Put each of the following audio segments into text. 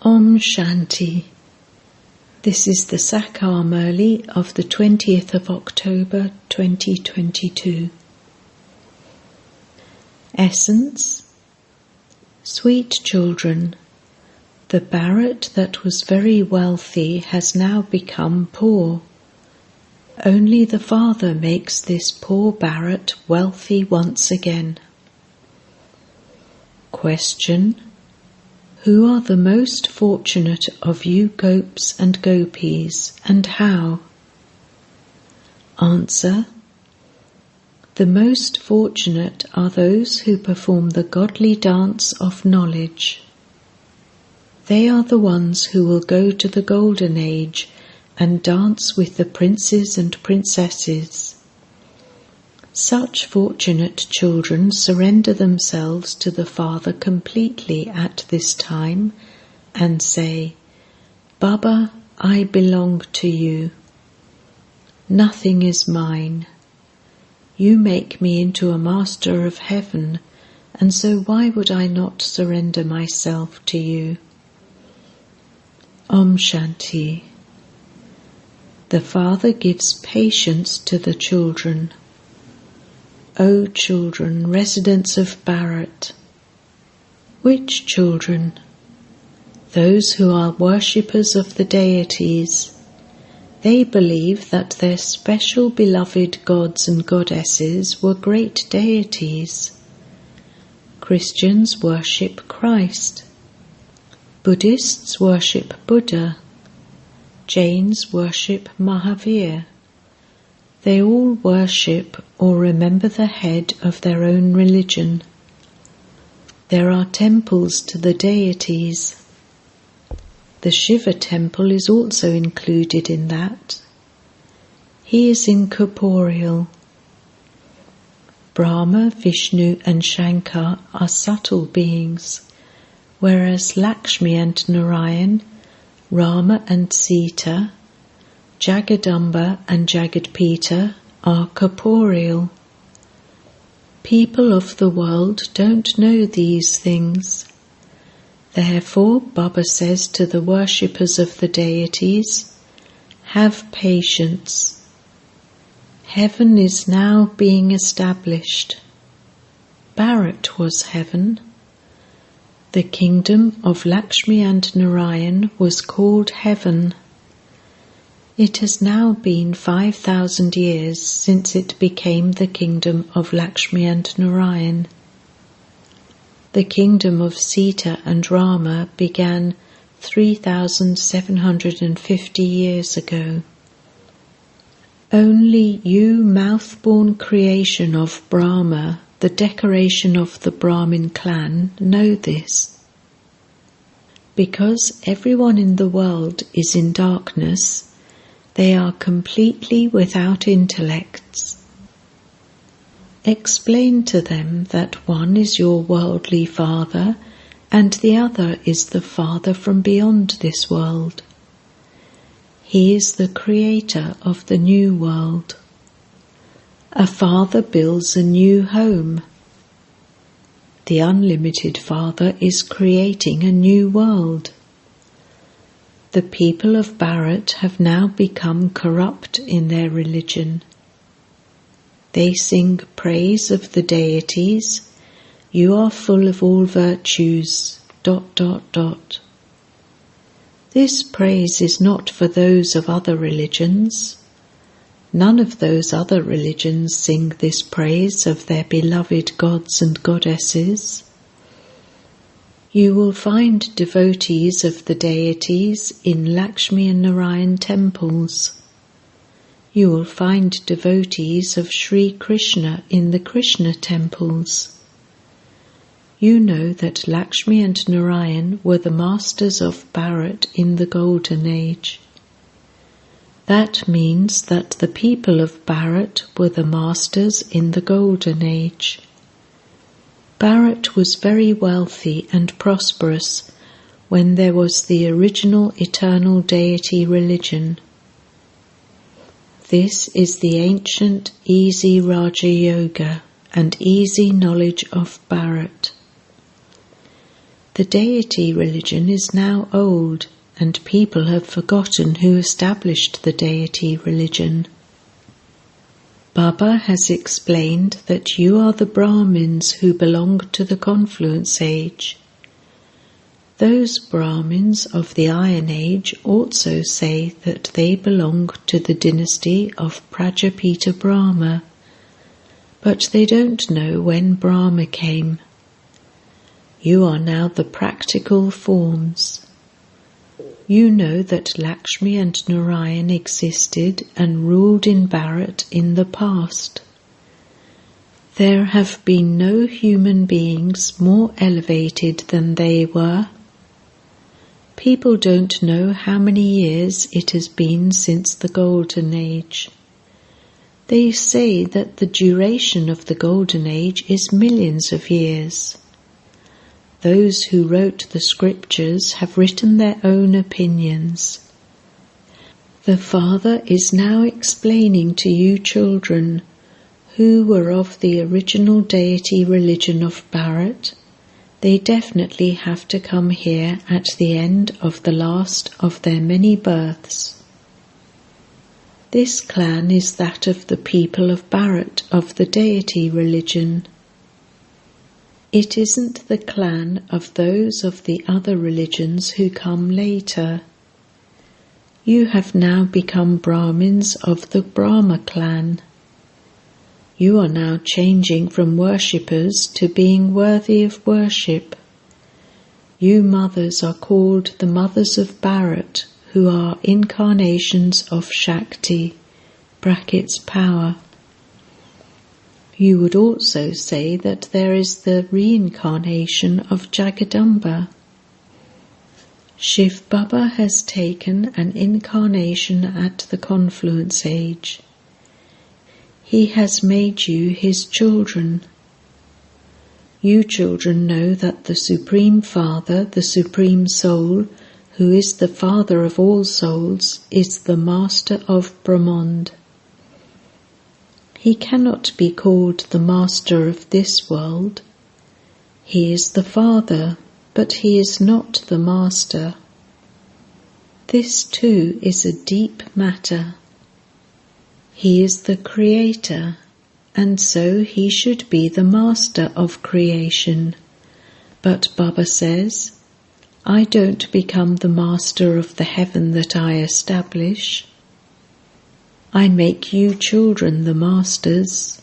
Om Shanti. This is the Sakar Murli of the 20th of October 2022. Essence. Sweet children, the Bharat that was very wealthy has now become poor. Only the Father makes this poor Bharat wealthy once again. Question. Who are the most fortunate of you gopes and gopis, and how? Answer. The most fortunate are those who perform the godly dance of knowledge. They are the ones who will go to the golden age and dance with the princes and princesses. Such fortunate children surrender themselves to the Father completely at this time and say, Baba, I belong to you. Nothing is mine. You make me into a master of heaven, and so why would I not surrender myself to you? Om Shanti. The Father gives patience to the children. O children, residents of Bharat. Which children? Those who are worshippers of the deities. They believe that their special beloved gods and goddesses were great deities. Christians worship Christ. Buddhists worship Buddha. Jains worship Mahavir. They all worship or remember the head of their own religion. There are temples to the deities. The Shiva temple is also included in that. He is incorporeal. Brahma, Vishnu and Shankar are subtle beings, whereas Lakshmi and Narayan, Rama and Sita, Jagadamba and Jagadpita are corporeal. People of the world don't know these things. Therefore, Baba says to the worshippers of the deities, have patience. Heaven is now being established. Bharat was heaven. The kingdom of Lakshmi and Narayan was called heaven. It has now been 5,000 years since it became the kingdom of Lakshmi and Narayan. The kingdom of Sita and Rama began 3,750 years ago. Only you, mouth-born creation of Brahma, the decoration of the Brahmin clan, know this. Because everyone in the world is in darkness, they are completely without intellects. Explain to them that one is your worldly father and the other is the Father from beyond this world. He is the creator of the new world. A father builds a new home. The unlimited Father is creating a new world. The people of Bharat have now become corrupt in their religion. They sing praise of the deities. You are full of all virtues. ... This praise is not for those of other religions. None of those other religions sing this praise of their beloved gods and goddesses. You will find devotees of the deities in Lakshmi and Narayan temples. You will find devotees of Sri Krishna in the Krishna temples. You know that Lakshmi and Narayan were the masters of Bharat in the Golden Age. That means that the people of Bharat were the masters in the Golden Age. Bharat was very wealthy and prosperous when there was the original eternal deity religion. This is the ancient easy Raja Yoga and easy knowledge of Bharat. The deity religion is now old, and people have forgotten who established the deity religion. Baba has explained that you are the Brahmins who belong to the confluence age. Those Brahmins of the Iron Age also say that they belong to the dynasty of Prajapita Brahma, but they don't know when Brahma came. You are now the practical forms. You know that Lakshmi and Narayan existed and ruled in Bharat in the past. There have been no human beings more elevated than they were. People don't know how many years it has been since the Golden Age. They say that the duration of the Golden Age is millions of years. Those who wrote the scriptures have written their own opinions. The Father is now explaining to you children who were of the original deity religion of Bharat. They definitely have to come here at the end of the last of their many births. This clan is that of the people of Bharat of the deity religion. It isn't the clan of those of the other religions who come later. You have now become Brahmins of the Brahma clan. You are now changing from worshippers to being worthy of worship. You mothers are called the mothers of Bharat, who are incarnations of Shakti, power. You would also say that there is the reincarnation of Jagadamba. Shiv Baba has taken an incarnation at the confluence age. He has made you his children. You children know that the Supreme Father, the Supreme Soul, who is the Father of all souls, is the Master of Brahmand. He cannot be called the Master of this world. He is the Father, but he is not the Master. This too is a deep matter. He is the Creator, and so he should be the Master of creation. But Baba says, I don't become the Master of the heaven that I establish. I make you children the masters.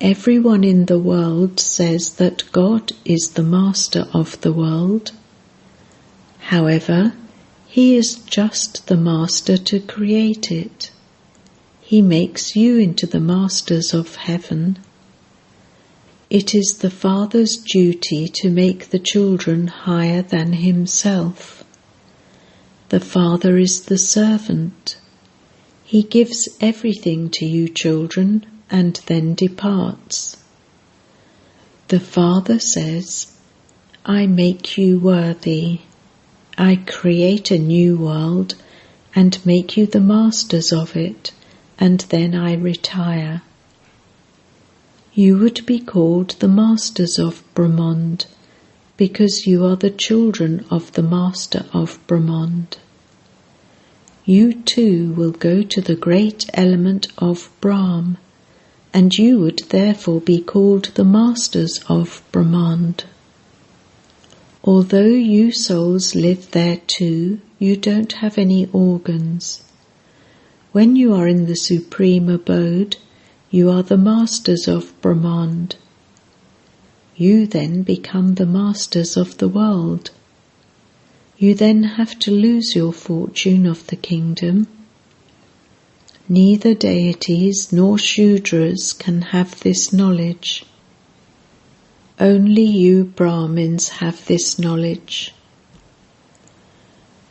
Everyone in the world says that God is the master of the world. However, he is just the master to create it. He makes you into the masters of heaven. It is the Father's duty to make the children higher than himself. The Father is the servant. He gives everything to you children and then departs. The Father says, I make you worthy. I create a new world and make you the masters of it, and then I retire. You would be called the masters of Brahmand, because you are the children of the master of Brahmand. You too will go to the great element of Brahm, and you would therefore be called the masters of Brahmand. Although you souls live there too, you don't have any organs. When you are in the supreme abode, you are the masters of Brahmand. You then become the masters of the world. You then have to lose your fortune of the kingdom. Neither deities nor Shudras can have this knowledge. Only you Brahmins have this knowledge.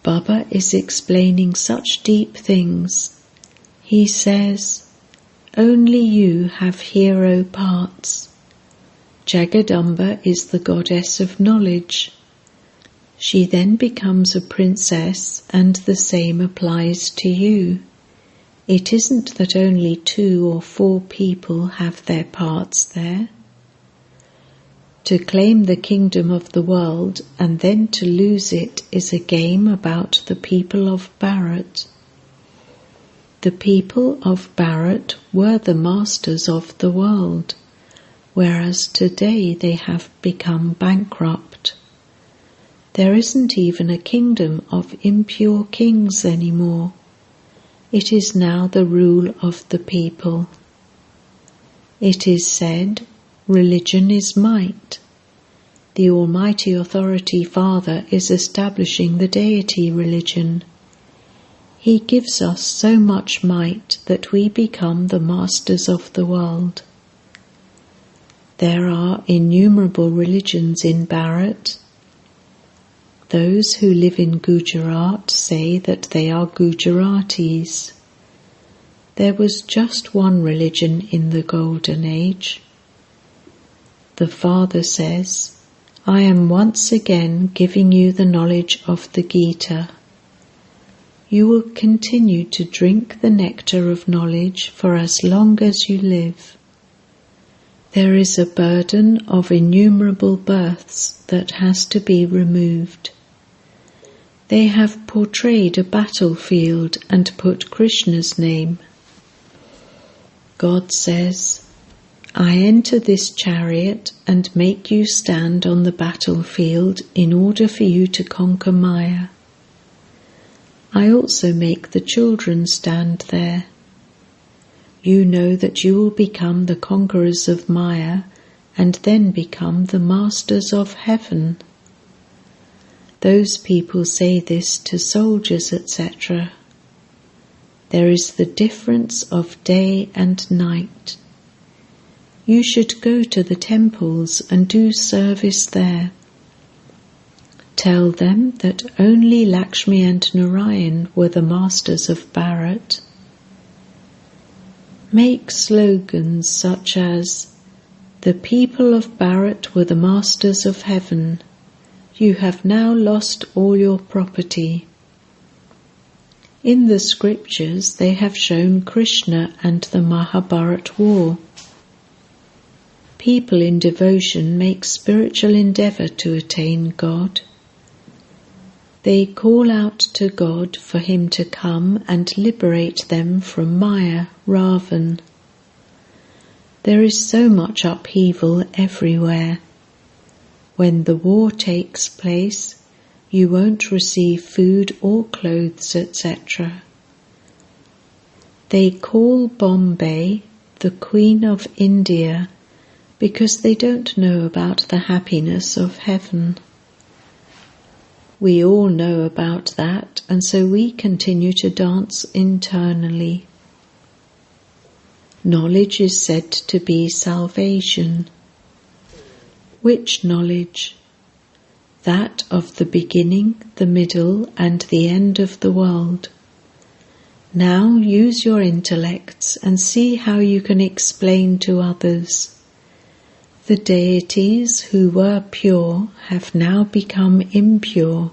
Baba is explaining such deep things. He says, only you have hero parts. Jagadamba is the goddess of knowledge. She then becomes a princess, and the same applies to you. It isn't that only 2 or 4 people have their parts there. To claim the kingdom of the world and then to lose it is a game about the people of Bharat. The people of Bharat were the masters of the world, whereas today they have become bankrupt. There isn't even a kingdom of impure kings anymore. It is now the rule of the people. It is said, religion is might. The Almighty Authority Father is establishing the deity religion. He gives us so much might that we become the masters of the world. There are innumerable religions in Bharat. Those who live in Gujarat say that they are Gujaratis. There was just one religion in the Golden Age. The Father says, I am once again giving you the knowledge of the Gita. You will continue to drink the nectar of knowledge for as long as you live. There is a burden of innumerable births that has to be removed. They have portrayed a battlefield and put Krishna's name. God says, I enter this chariot and make you stand on the battlefield in order for you to conquer Maya. I also make the children stand there. You know that you will become the conquerors of Maya and then become the masters of heaven. Those people say this to soldiers, etc. There is the difference of day and night. You should go to the temples and do service there. Tell them that only Lakshmi and Narayan were the masters of Bharat. Make slogans such as, the people of Bharat were the masters of heaven. You have now lost all your property. In the scriptures they have shown Krishna and the Mahabharat war. People in devotion make spiritual endeavour to attain God. They call out to God for him to come and liberate them from Maya, Ravan. There is so much upheaval everywhere. When the war takes place, you won't receive food or clothes, etc. They call Bombay the Queen of India because they don't know about the happiness of heaven. We all know about that, and so we continue to dance internally. Knowledge is said to be salvation. Which knowledge? That of the beginning, the middle, and the end of the world. Now use your intellects and see how you can explain to others. The deities who were pure have now become impure,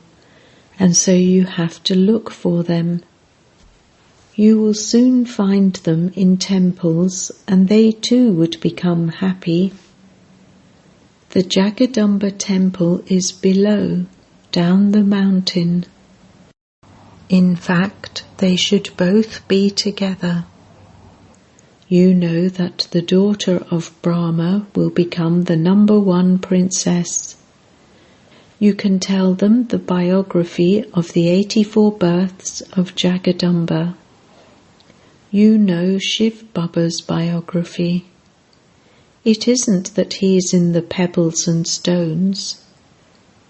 and so you have to look for them. You will soon find them in temples, and they too would become happy. The Jagadamba temple is below, down the mountain. In fact, they should both be together. You know that the daughter of Brahma will become the #1 princess. You can tell them the biography of the 84 births of Jagadamba. You know Shiv Baba's biography. It isn't that he is in the pebbles and stones.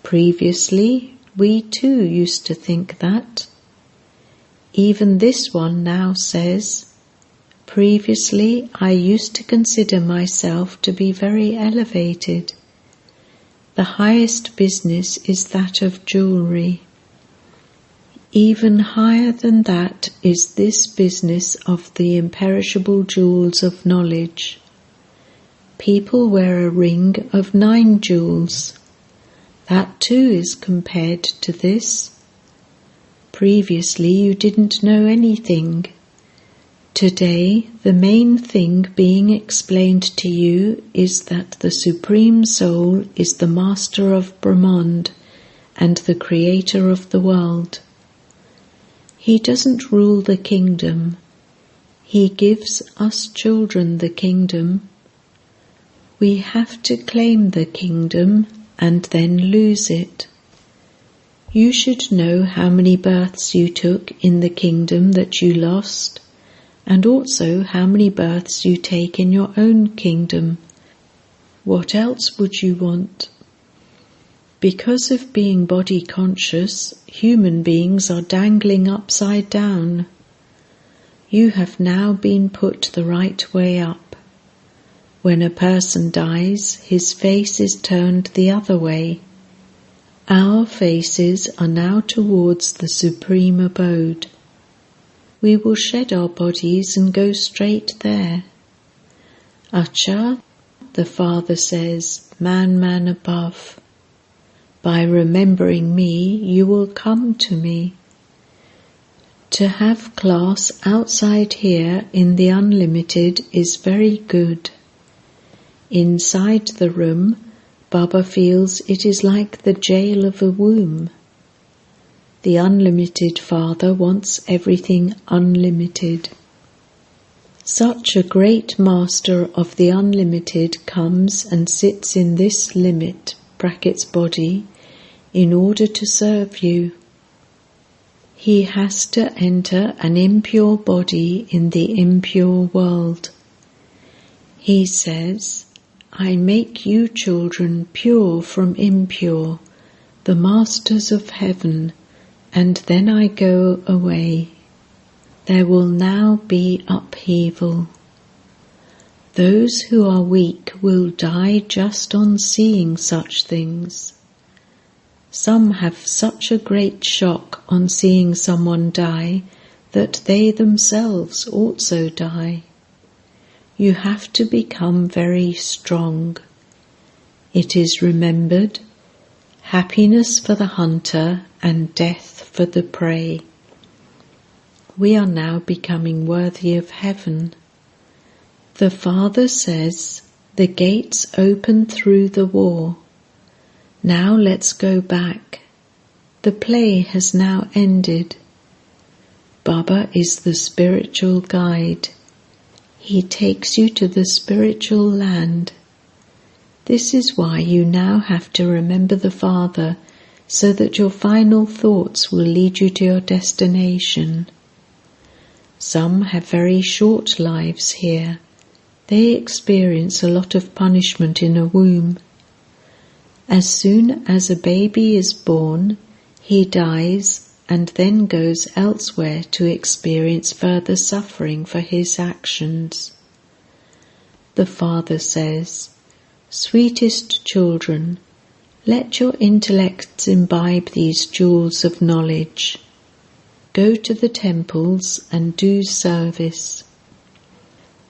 Previously, we too used to think that. Even this one now says, previously I used to consider myself to be very elevated. The highest business is that of jewellery. Even higher than that is this business of the imperishable jewels of knowledge. People wear a ring of 9 jewels. That too is compared to this. Previously you didn't know anything. Today, the main thing being explained to you is that the Supreme Soul is the Master of Brahmand and the Creator of the world. He doesn't rule the kingdom. He gives us children the kingdom. We have to claim the kingdom and then lose it. You should know how many births you took in the kingdom that you lost, and also how many births you take in your own kingdom. What else would you want? Because of being body conscious, human beings are dangling upside down. You have now been put the right way up. When a person dies, his face is turned the other way. Our faces are now towards the supreme abode. We will shed our bodies and go straight there. Acha, the Father says, man above. By remembering me, you will come to me. To have class outside here in the unlimited is very good. Inside the room, Baba feels it is like the jail of a womb. The unlimited Father wants everything unlimited. Such a great Master of the unlimited comes and sits in this limit, (body), in order to serve you. He has to enter an impure body in the impure world. He says, I make you children pure from impure, the masters of heaven, and then I go away. There will now be upheaval. Those who are weak will die just on seeing such things. Some have such a great shock on seeing someone die that they themselves also die. You have to become very strong. It is remembered, happiness for the hunter and death for the prey. We are now becoming worthy of heaven. The Father says, the gates open through the war. Now let's go back. The play has now ended. Baba is the spiritual guide. He takes you to the spiritual land. This is why you now have to remember the Father, so that your final thoughts will lead you to your destination. Some have very short lives here. They experience a lot of punishment in a womb. As soon as a baby is born, he dies and then goes elsewhere to experience further suffering for his actions. The Father says, Sweetest children, let your intellects imbibe these jewels of knowledge. Go to the temples and do service.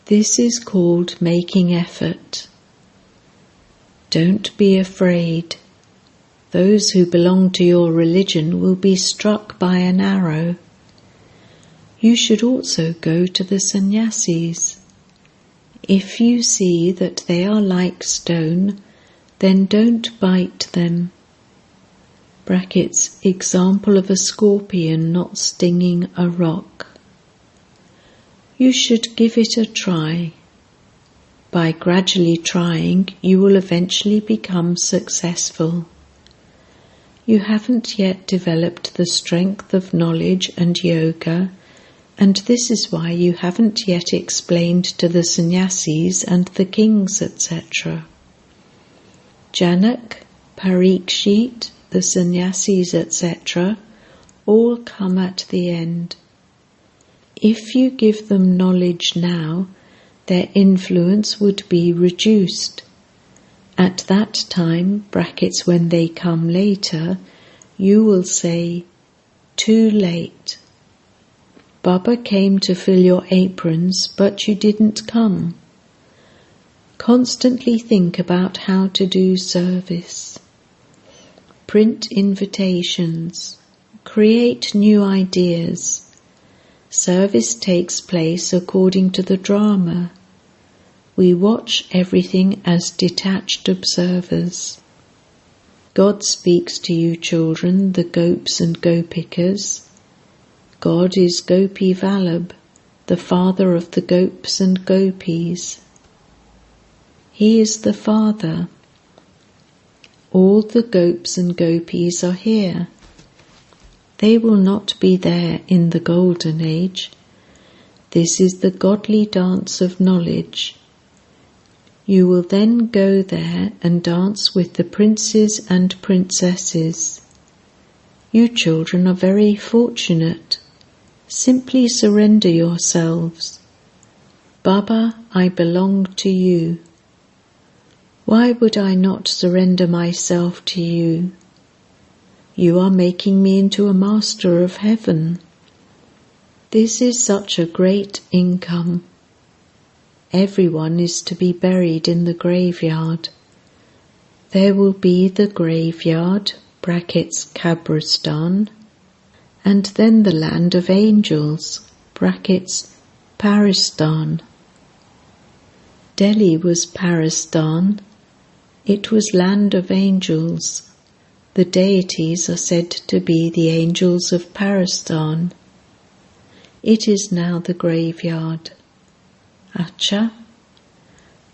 This is called making effort. Don't be afraid. Those who belong to your religion will be struck by an arrow. You should also go to the sannyasis. If you see that they are like stone, then don't bite them. Example of a scorpion not stinging a rock. You should give it a try. By gradually trying, you will eventually become successful. You haven't yet developed the strength of knowledge and yoga, and this is why you haven't yet explained to the sannyasis and the kings, etc. Janak, Parikshit, the sannyasis, etc., all come at the end. If you give them knowledge now, their influence would be reduced. At that time, when they come later, you will say, too late. Baba came to fill your aprons, but you didn't come. Constantly think about how to do service. Print invitations. Create new ideas. Service takes place according to the drama. We watch everything as detached observers. God speaks to you, children, the gopis and gopikas. God is Gopi Vallabh, the father of the gopis and gopis. He is the Father. All the gopis and gopis are here. They will not be there in the golden age. This is the godly dance of knowledge. You will then go there and dance with the princes and princesses. You children are very fortunate. Simply surrender yourselves. Baba, I belong to you. Why would I not surrender myself to you? You are making me into a master of heaven. This is such a great income. Everyone is to be buried in the graveyard. There will be the graveyard, (Kabristan), and then the land of angels, (Paristan). Delhi was Paristan. It was land of angels. The deities are said to be the angels of Paristan. It is now the graveyard. Acha.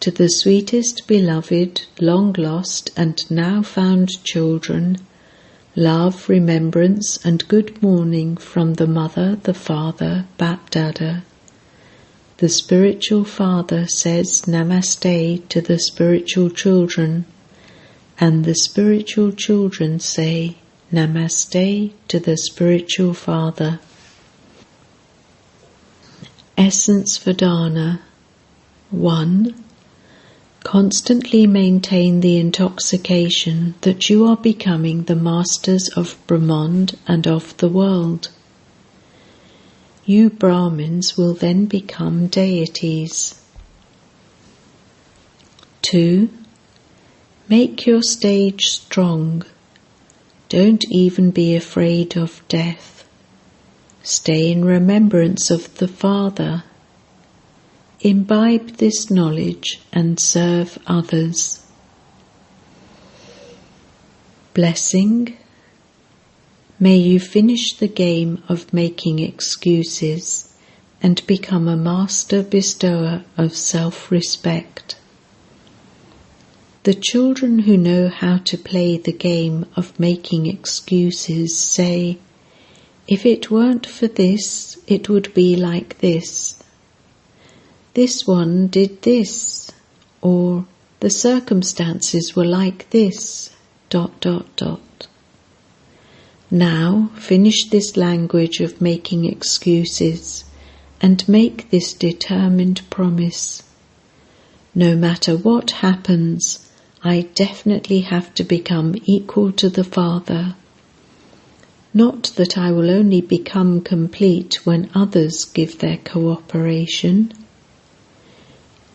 To the sweetest beloved, long lost and now found children, love, remembrance and good morning from the mother, the father, Bap-Dada. The spiritual father says Namaste to the spiritual children, and the spiritual children say Namaste to the spiritual father. Essence for Dharna. 1. Constantly maintain the intoxication that you are becoming the masters of Brahmand and of the world. You Brahmins will then become deities. 2. Make your stage strong. Don't even be afraid of death. Stay in remembrance of the Father. Imbibe this knowledge and serve others. Blessing. May you finish the game of making excuses and become a master bestower of self-respect. The children who know how to play the game of making excuses say, "If it weren't for this, it would be like this. This one did this," or "the circumstances were like this, ... Now finish this language of making excuses and make this determined promise. No matter what happens, I definitely have to become equal to the Father. Not that I will only become complete when others give their cooperation.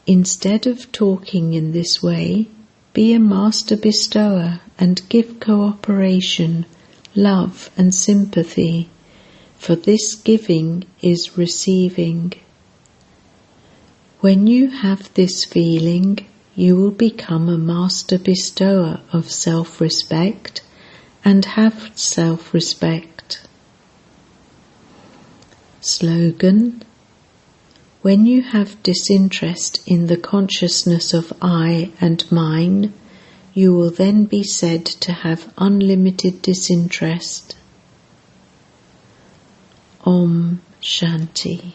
Instead of talking in this way, be a master bestower and give cooperation, love and sympathy, for this giving is receiving. When you have this feeling, you will become a master bestower of self-respect and have self-respect. Slogan. When you have disinterest in the consciousness of I and mine, you will then be said to have unlimited disinterest. Om Shanti.